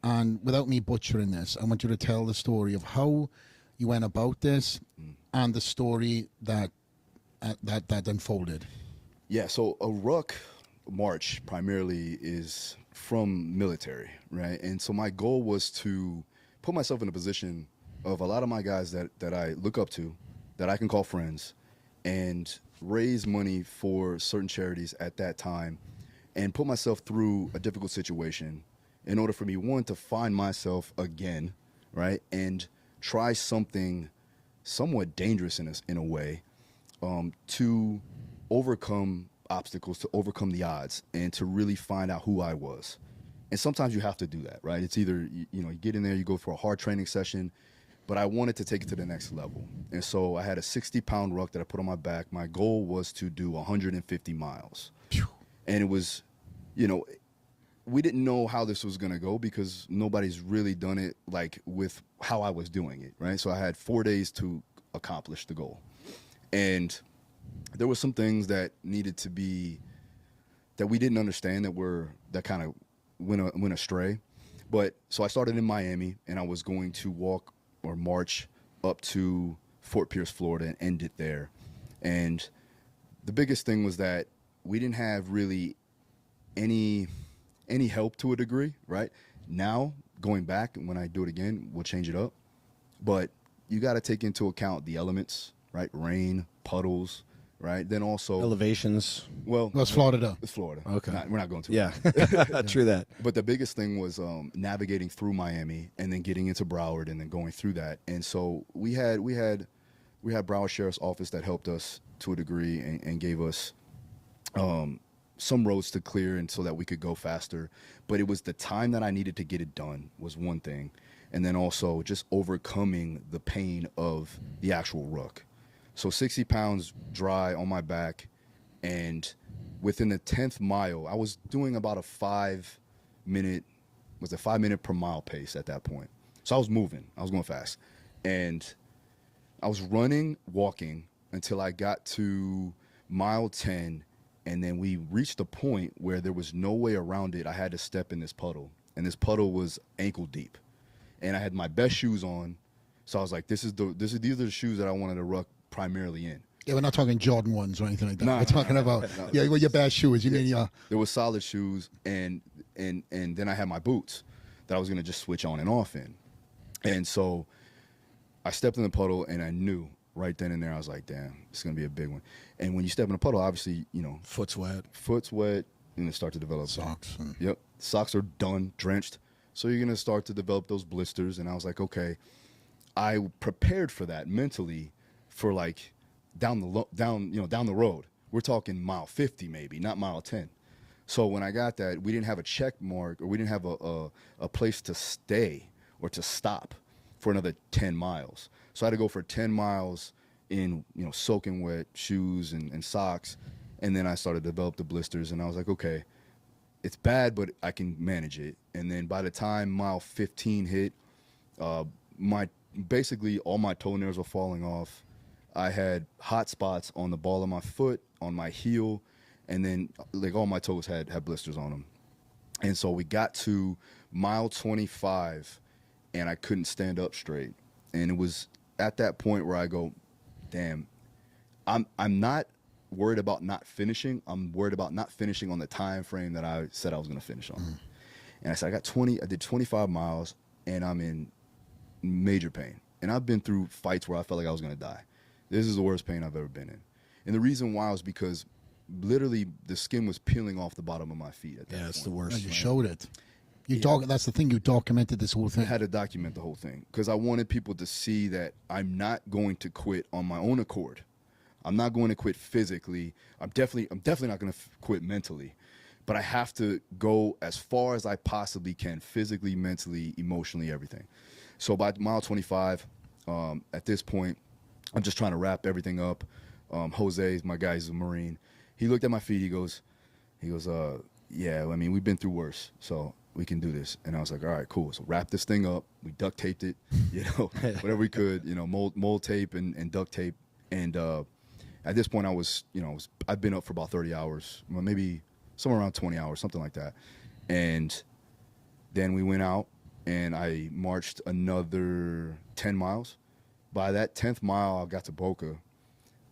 And without me butchering this, I want you to tell the story of how you went about this and the story that unfolded. Yeah, so a ruck march primarily is from military, right? And so my goal was to put myself in a position of a lot of my guys that I look up to, that I can call friends, and raise money for certain charities at that time, and put myself through a difficult situation in order for me, one, to find myself again, right, and try something somewhat dangerous in a way, to overcome obstacles, to overcome the odds, and to really find out who I was. And sometimes you have to do that, right? It's either, you get in there, you go for a hard training session, but I wanted to take it to the next level. And so I had a 60-pound ruck that I put on my back. My goal was to do 150 miles. And it was, we didn't know how this was going to go because nobody's really done it like with how I was doing it, right? So I had 4 days to accomplish the goal. And there were some things that needed to be, that we didn't understand, that kind of went astray. But so I started in Miami, and I was going to walk or march up to Fort Pierce, Florida, and end it there. And the biggest thing was that we didn't have really any help to a degree, right? Now, going back, when I do it again, we'll change it up. But you got to take into account the elements, right? Rain, puddles, right? Then also elevations. Well, it's Florida. It's Florida. Okay. We're not going to. Yeah. True that. But the biggest thing was navigating through Miami and then getting into Broward and then going through that. And so we had Broward Sheriff's Office that helped us to a degree and gave us some roads to clear and so that we could go faster. But it was the time that I needed to get it done was one thing. And then also just overcoming the pain of the actual ruck. So 60 pounds dry on my back, and within the 10th mile, I was doing about a 5 minute per mile pace at that point. So I was moving. I was going fast. And I was running, walking until I got to mile 10. And then we reached a point where there was no way around it. I had to step in this puddle. And this puddle was ankle deep. And I had my best shoes on. So I was like, these are the shoes that I wanted to ruck primarily in. Yeah, we're not talking Jordan ones or anything like that. No, we're talking about well, your bad shoes. You mean your There was solid shoes, and then I had my boots that I was gonna just switch on and off in. And so I stepped in the puddle, and I knew right then and there, I was like, damn, it's gonna be a big one. And when you step in a puddle, obviously, Foot's wet, and it start to develop socks. Yep, socks are done, drenched. So you're gonna start to develop those blisters, and I was like, okay. I prepared for that mentally, for like down the road. We're talking mile 50 maybe, not mile 10. So when I got that, we didn't have a check mark, or we didn't have a place to stay or to stop for another 10 miles. So I had to go for 10 miles in soaking wet shoes and socks, and then I started to develop the blisters, and I was like, okay, it's bad, but I can manage it. And then by the time mile 15 hit, basically all my toenails were falling off. I had hot spots on the ball of my foot, on my heel, and then like all my toes had blisters on them. And so we got to mile 25, and I couldn't stand up straight. And it was at that point where I go, damn, I'm not worried about not finishing. I'm worried about not finishing on the time frame that I said I was going to finish on. And I said, I did 25 miles, and I'm in major pain. And I've been through fights where I felt like I was going to die. This is the worst pain I've ever been in. And the reason why was because literally the skin was peeling off the bottom of my feet at that point. it's the worst. you showed it. That's the thing. You documented this whole thing. I had to document the whole thing because I wanted people to see that I'm not going to quit on my own accord. I'm not going to quit physically. I'm definitely not going to quit mentally. But I have to go as far as I possibly can, physically, mentally, emotionally, everything. So by mile 25, at this point, I'm just trying to wrap everything up. Jose, my guy, he's a Marine. He looked at my feet. He goes, yeah, I mean, we've been through worse, so we can do this. And I was like, all right, cool. So wrap this thing up. We duct taped it, whatever we could, mold tape and duct tape. And at this point, I've been up for about 30 hours, maybe somewhere around 20 hours, something like that. And then we went out, and I marched another 10 miles. By that 10th mile, I got to Boca.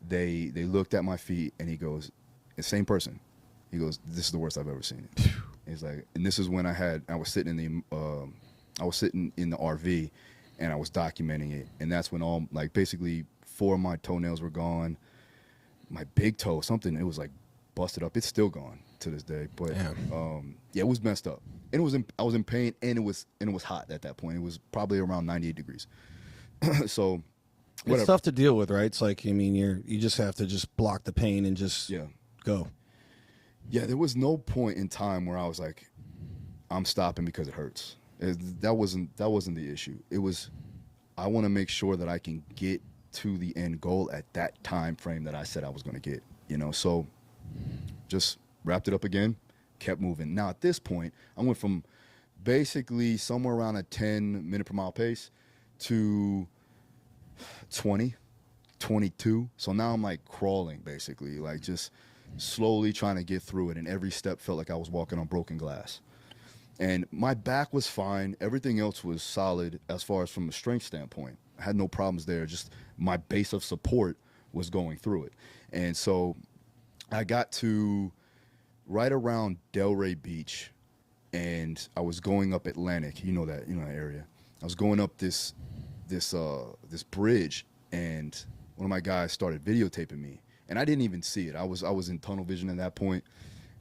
They looked at my feet, and he goes, the same person. He goes, this is the worst I've ever seen it. He's like, and this is when I was sitting in the RV, and I was documenting it. And that's when basically 4 of my toenails were gone. My big toe, it was like busted up. It's still gone to this day. But it was messed up. And I was in pain, and it was hot at that point. It was probably around 98 degrees. So whatever. It's tough to deal with, right? It's like, I mean, you just have to just block the pain and just go. Yeah, there was no point in time where I was like, I'm stopping because it hurts. That wasn't the issue. It was, I want to make sure that I can get to the end goal at that time frame that I said I was going to get. So just wrapped it up again, kept moving. Now at this point, I went from basically somewhere around a 10 minute per mile pace to 20, 22. So now I'm like crawling, basically, like just slowly trying to get through it. And every step felt like I was walking on broken glass. And my back was fine. Everything else was solid as far as from a strength standpoint. I had no problems there. Just my base of support was going through it. And so I got to right around Delray Beach, and I was going up Atlantic. That area. I was going up this bridge, and one of my guys started videotaping me, and I didn't even see it. I was in tunnel vision at that point,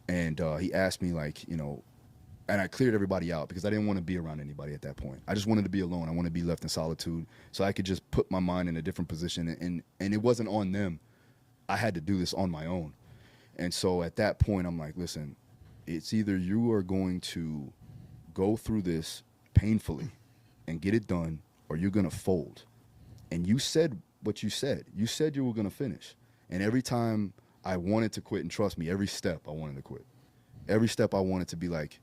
and he asked me and I cleared everybody out because I didn't want to be around anybody at that point. I just wanted to be alone. I wanted to be left in solitude so I could just put my mind in a different position, and it wasn't on them. I had to do this on my own. And so at that point, I'm like, listen, it's either you are going to go through this painfully and get it done, or you're going to fold. And you said what you said. You said you were going to finish. And every time I wanted to quit, and trust me, every step I wanted to quit. Every step I wanted to be like,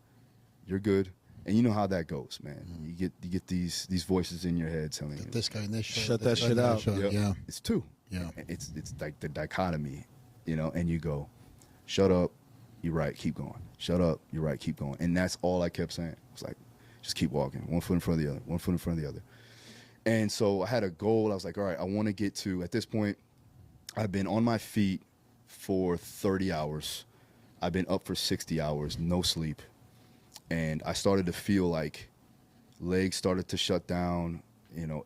you're good, And you know how that goes, man. You get these voices in your head telling you, this guy and this Shut that shit out. Yep. Yeah. It's two. Yeah. It's like the dichotomy, and you go, shut up, you're right, keep going. Shut up, you're right, keep going. And that's all I kept saying. It's like, just keep walking, one foot in front of the other, one foot in front of the other. And so I had a goal. I was like, all right, I want to get to, at this point, I've been on my feet for 30 hours. I've been up for 60 hours, no sleep. And I started to feel like legs started to shut down,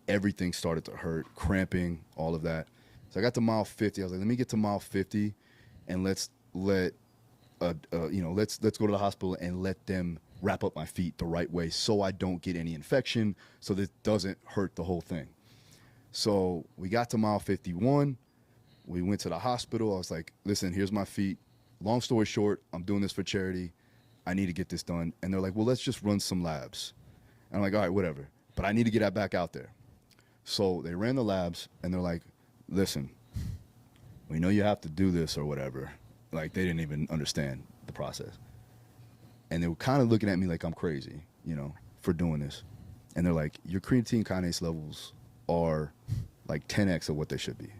everything started to hurt, cramping, all of that. So I got to mile 50. I was like, let me get to mile 50 and let's go to the hospital and let them wrap up my feet the right way so I don't get any infection, so that it doesn't hurt the whole thing. So we got to mile 51. We went to the hospital. I was like, listen, here's my feet. Long story short, I'm doing this for charity. I need to get this done. And they're like, well, let's just run some labs. And I'm like, all right, whatever. But I need to get back out there. So they ran the labs, and they're like, listen, we know you have to do this or whatever. Like, they didn't even understand the process. And they were kind of looking at me like I'm crazy, for doing this. And they're like, your creatine kinase levels are like 10x of what they should be.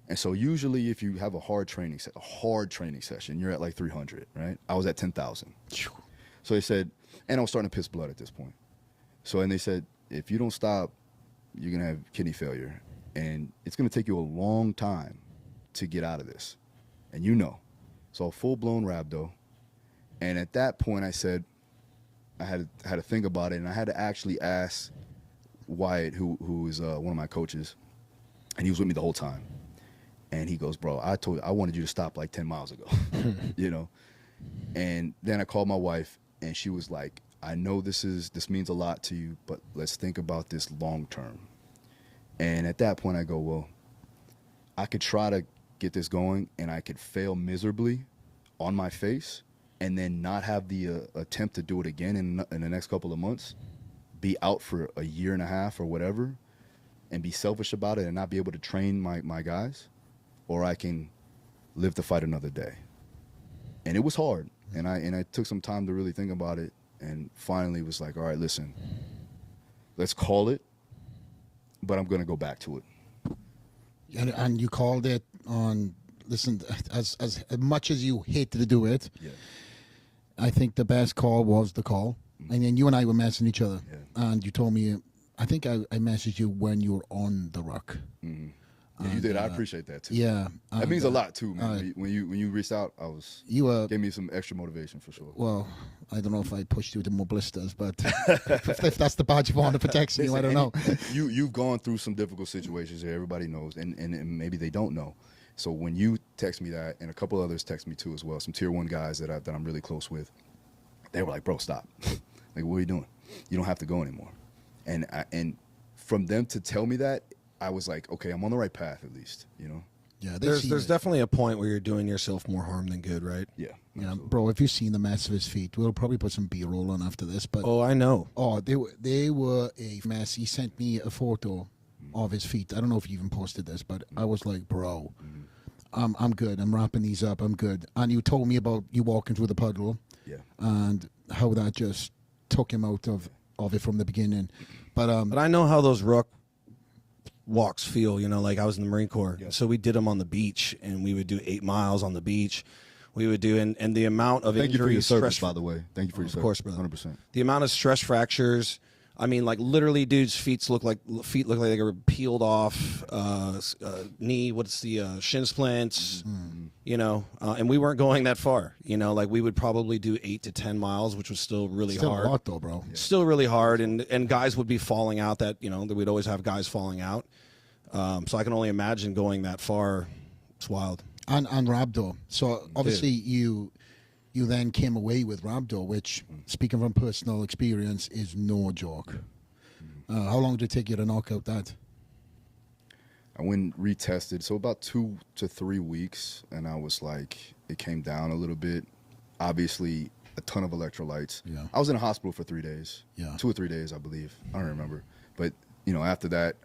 And so usually if you have a hard training session, you're at like 300, right? I was at 10,000. So they said, and I was starting to piss blood at this point. And they said, if you don't stop, you're going to have kidney failure. And it's going to take you a long time to get out of this. And So full-blown rhabdo. And at that point I said, I had to think about it, and I had to actually ask Wyatt, who is one of my coaches, and he was with me the whole time. And he goes, bro, I told you, I wanted you to stop like 10 miles ago, And then I called my wife, and she was like, I know this means a lot to you, but let's think about this long term. And at that point I go, well, I could try to get this going, and I could fail miserably on my face and then not have the attempt to do it again in the next couple of months, be out for a year and a half or whatever, and be selfish about it and not be able to train my guys, or I can live to fight another day. And it was hard, and I took some time to really think about it, and finally was like, all right, listen, let's call it, but I'm going to go back to it. And you called it on, listen, as much as you hated to do it, Yeah. I think the best call was the call. Mm-hmm. And then you and I were messaging each other. Yeah. And you told me, I think I messaged you when you were on the ruck. Mm-hmm. Yeah, you did. I appreciate that too. Yeah, that means a lot too, man. When you reached out, gave me some extra motivation for sure. Well, I don't know if I pushed you to more blisters, but if that's the badge of honor protecting you, I don't know. You've gone through some difficult situations here. Everybody knows, and maybe they don't know. So when you text me that, and a couple others text me too as well, some tier 1 guys that I'm really close with, they were like, bro, stop. Like, what are you doing? You don't have to go anymore. And from them to tell me that, I was like, okay, I'm on the right path at least, Yeah, there's definitely a point where you're doing yourself more harm than good, right? Yeah. Yeah, bro, if you've seen the mess of his feet, we'll probably put some B-roll on after this. But I know. Oh, they were a mess. He sent me a photo of his feet. I don't know if he even posted this, but I was like, bro, I'm good. I'm wrapping these up. I'm good. And you told me about you walking through the puddle, and how that just took him out of it from the beginning. But I know how those ruck walks feel. Like I was in the Marine Corps, so we did them on the beach, and we would do 8 miles on the beach. We would do, and the amount of Thank you for your service, stress, by the way. Thank you for your service. Of course, brother. 100%. The amount of stress fractures. I mean, like literally, dudes' feet look like they were peeled off. Knee, what's the shin splints? And we weren't going that far. Like we would probably do 8 to 10 miles, which was still really hard. A lot though, bro. Yeah. Still really hard, and guys would be falling out. That we'd always have guys falling out. So I can only imagine going that far. It's wild. And rhabdo. So obviously you then came away with rhabdo, which, speaking from personal experience, is no joke. How long did it take you to knock out that? I went retested, so about 2 to 3 weeks, and I was like, it came down a little bit. Obviously, a ton of electrolytes. Yeah. I was in a hospital for 3 days. Yeah. 2 or 3 days, I believe. I don't remember. But, after that,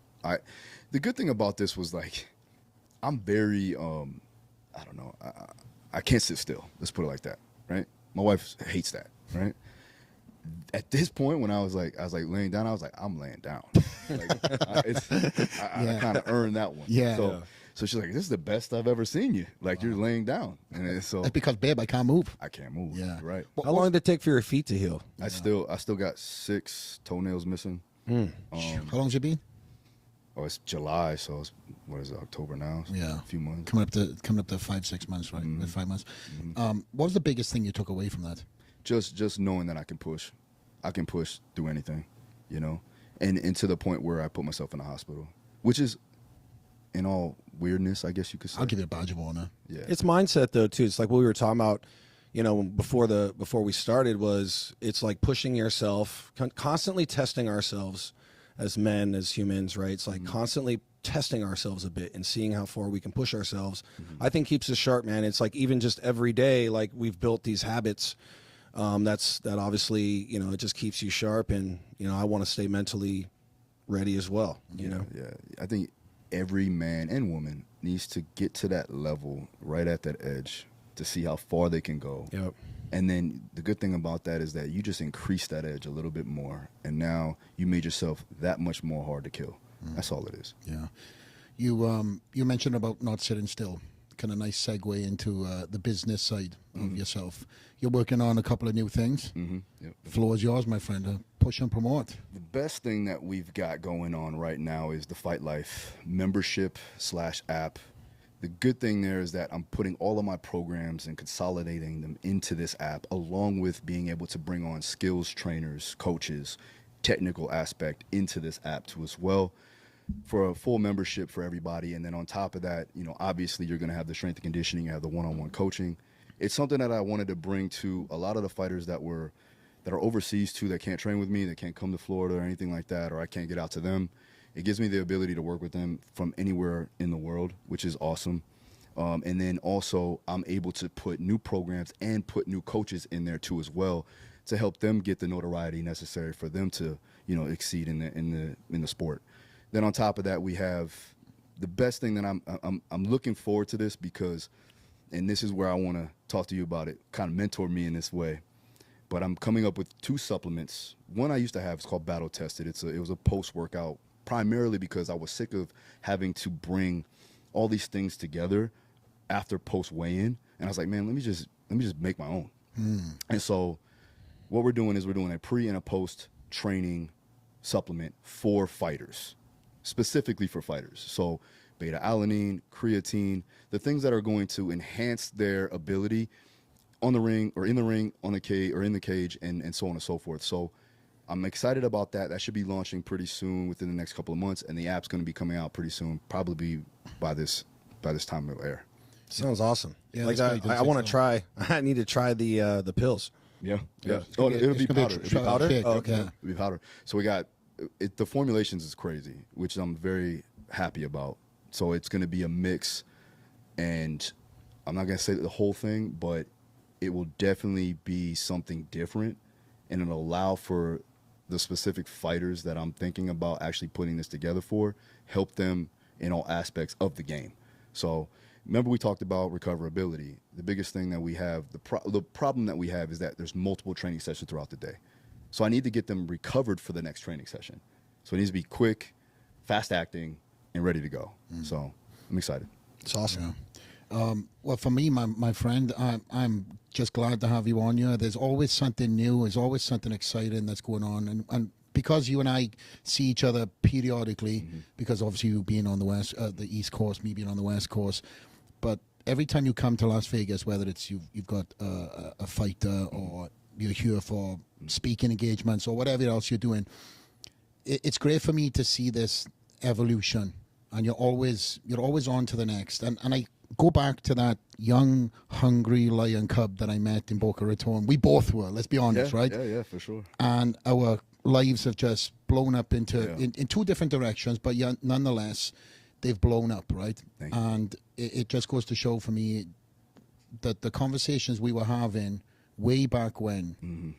the good thing about this was, like, I'm very, I don't know, I can't sit still. Let's put it like that, right? My wife hates that, right? at this point, when I was like laying down, I was like, I'm laying down. Like, I kind of earned that one. Yeah. So she's like, this is the best I've ever seen you. Like, you're laying down. And so That's because, babe, I can't move. I can't move. Yeah. Right. How long did it take for your feet to heal? I still got 6 toenails missing. How long's it been? Oh, it's July, so it's, what is it, October now? So Yeah. a few months. Coming up to 5-6 months, right? 5 months. What was the biggest thing you took away from that? Just knowing that I can push through anything, you know, and to the point where I put myself in the hospital, which is, in all weirdness, I guess you could say. I'll give you a badge of honor. Yeah, It's mindset though too. It's like what we were talking about, you know, before we started was it's like pushing yourself, constantly testing ourselves as men, as humans, right? It's like constantly testing ourselves a bit and seeing how far we can push ourselves. I think keeps us sharp, man. It's like even just every day, like we've built these habits. That obviously, you know, it just keeps you sharp, and you know, I want to stay mentally ready as well. You know, yeah. I think every man and woman needs to get to that level, right at that edge, to see how far they can go. Yep. And then the good thing about that is that you just increase that edge a little bit more, and now you made yourself that much more hard to kill. That's all it is. Yeah. You mentioned about not sitting still. Kind of nice segue into the business side of yourself. You're working on a couple of new things. Yep. The floor is yours, my friend. Push and promote. The best thing that we've got going on right now is the Fight Life membership/app. The good thing there is that I'm putting all of my programs and consolidating them into this app, along with being able to bring on skills trainers, coaches, technical aspect into this app too as well, for a full membership for everybody. And then on top of that, you know, obviously you're going to have the strength and conditioning, you have the one-on-one coaching. It's something that I wanted to bring to a lot of the fighters that are overseas too, that can't train with me, that can't come to Florida or anything like that, or I can't get out to them. It gives me the ability to work with them from anywhere in the world, which is awesome. And then also I'm able to put new programs and put new coaches in there too as well, to help them get the notoriety necessary for them to, you know, exceed in the sport. Then on top of that, we have the best thing that I'm looking forward to this, because, and this is where I want to talk to you about it, kind of mentor me in this way. But I'm coming up with 2 supplements. One I used to have is called Battle Tested. It was a post-workout, primarily because I was sick of having to bring all these things together after post-weigh-in. And I was like, man, let me just make my own. And so what we're doing is we're doing a pre and a post-training supplement for fighters, specifically for fighters. So beta-alanine, creatine, the things that are going to enhance their ability on the ring, or in the ring, on the cage, or in the cage, and so on and so forth. So I'm excited about that. That should be launching pretty soon, within the next couple of months, and the app's going to be coming out pretty soon, probably by this time it'll air. Sounds awesome. Yeah, like that's great. I want to try. I need to try the pills. Yeah. Oh, It'll be powder. It'll be powder? Oh, okay. Yeah. It'll be powder. So we got the formulations is crazy, which I'm very happy about. So it's going to be a mix, and I'm not going to say the whole thing, but it will definitely be something different, and it'll allow for the specific fighters that I'm thinking about actually putting this together for, help them in all aspects of the game. So remember we talked about recoverability. The biggest thing that we have, the problem that we have is that there's multiple training sessions throughout the day. So I need to get them recovered for the next training session. So it needs to be quick, fast acting, and ready to go. So I'm excited. It's awesome. Yeah. Well, for me, my friend, I'm just glad to have you on here. There's always something new. There's always something exciting that's going on. And because you and I see each other periodically, because obviously you being on the East Coast, me being on the West Coast, but every time you come to Las Vegas, whether it's you've got a fighter, or you're here for speaking engagements, or whatever else you're doing, it's great for me to see this evolution. And you're always on to the next. And I go back to that young, hungry lion cub that I met in Boca Raton. We both were, let's be honest, right? Yeah, for sure. And our lives have just blown up into in 2 different directions, but yet nonetheless, they've blown up, right? And it just goes to show for me that the conversations we were having way back when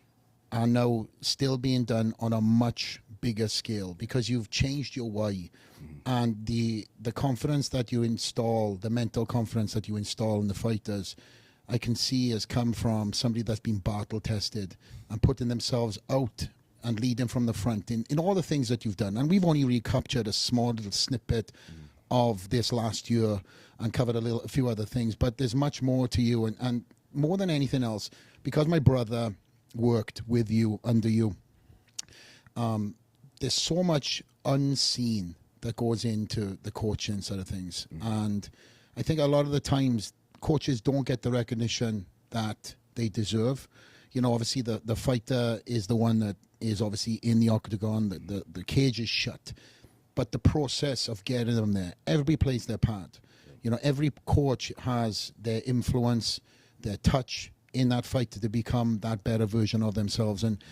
are now still being done on a much bigger scale, because you've changed your why. And the confidence that you install, the mental confidence that you install in the fighters, I can see has come from somebody that's been battle tested and putting themselves out and leading from the front in all the things that you've done. And we've only recaptured a small little snippet of this last year and covered a few other things. But there's much more to you. And more than anything else, because my brother worked with you, under you, there's so much unseen that goes into the coaching side of things. And I think a lot of the times coaches don't get the recognition that they deserve. You know, obviously the fighter is the one that is obviously in the octagon, the cage is shut. But the process of getting them there, everybody plays their part. You know, every coach has their influence, their touch in that fight to become that better version of themselves. And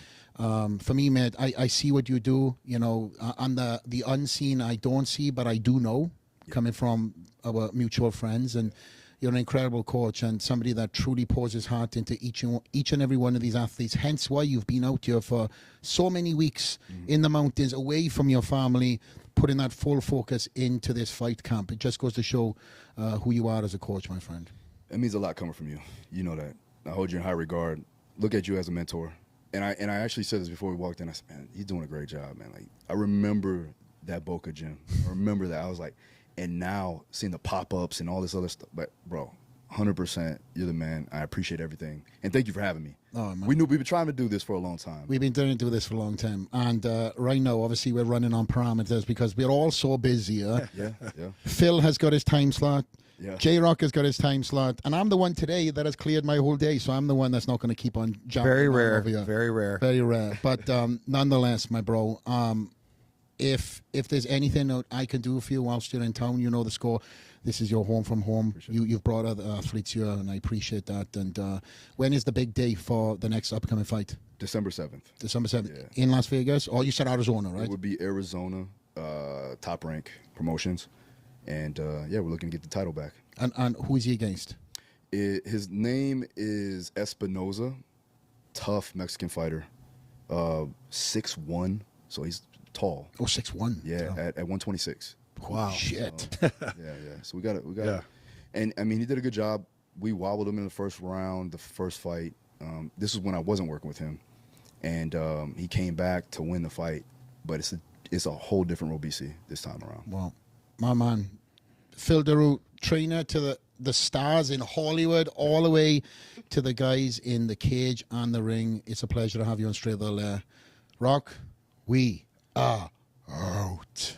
for me, mate, I see what you do, you know, and the unseen I don't see, but I do know, coming from our mutual friends. And you're an incredible coach and somebody that truly pours his heart into each and every one of these athletes. Hence why you've been out here for so many weeks in the mountains, away from your family, putting that full focus into this fight camp. It just goes to show who you are as a coach, my friend. It means a lot coming from you. You know that. I hold you in high regard. Look at you as a mentor. And I actually said this before we walked in. I said, man, he's doing a great job, man. Like, I remember that Boca gym. I remember that. I was like, and now seeing the pop-ups and all this other stuff. But, bro, 100%, you're the man. I appreciate everything. And thank you for having me. Oh, man. We've been trying to do this for a long time. We've been trying to do this for a long time. And right now, obviously, we're running on parameters because we're all so busy. Yeah. Phil has got his time slot. Yeah. J-Rock has got his time slot. And I'm the one today that has cleared my whole day. So I'm the one that's not going to keep on jumping. Very rare. Over here. Very rare. Very rare. But nonetheless, my bro, if there's anything that I can do for you whilst you're in town, you know the score. This is your home from home. You've brought other athletes here, and I appreciate that. And when is the big day for the next upcoming fight? December 7th. December 7th. Yeah. In Las Vegas? Or you said Arizona, right? It would be Arizona, Top Rank Promotions. And, we're looking to get the title back. And who is he against? His name is Espinoza, tough Mexican fighter, 6'1", so he's tall. Oh, 6'1". Yeah, at 126. Wow. Shit. Yeah. So we got it. Yeah. And, I mean, he did a good job. We wobbled him in the first round, the first fight. This is when I wasn't working with him. And he came back to win the fight. But it's a whole different Robeisy this time around. Well, my man, Phil Daru, trainer to the stars in Hollywood, all the way to the guys in the cage and the ring. It's a pleasure to have you on Straight There. Rock, we are out.